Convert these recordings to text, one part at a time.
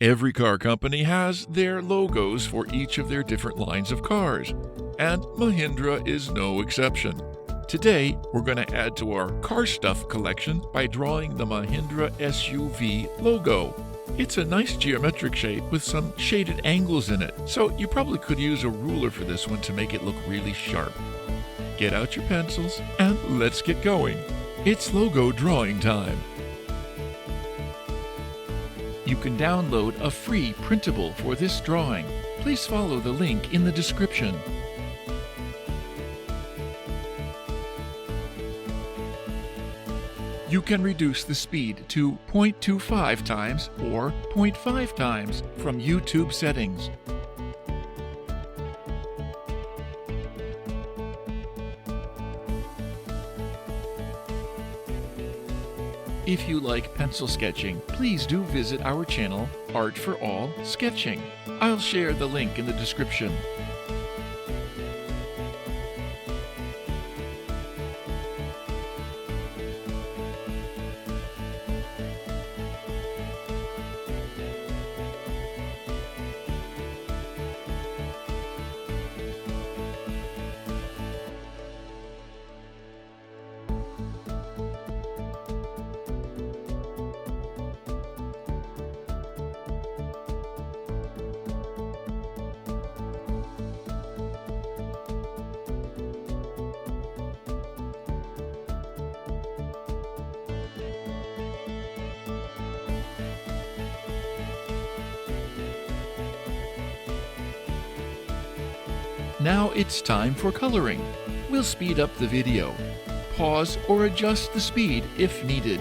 Every car company has their logos for each of their different lines of cars, and Mahindra is no exception. Today, we're going to add to our car stuff collection by drawing the Mahindra SUV logo. It's a nice geometric shape with some shaded angles in it, so you probably could use a ruler for this one to make it look really sharp. Get out your pencils and let's get going. It's logo drawing time. You can download a free printable for this drawing. Please follow the link in the description. You can reduce the speed to 0.25 times or 0.5 times from YouTube settings. If you like pencil sketching, please do visit our channel, Art for All Sketching. I'll share the link in the description. Now it's time for coloring. We'll speed up the video. Pause or adjust the speed if needed.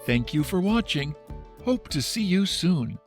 Thank you for watching. Hope to see you soon.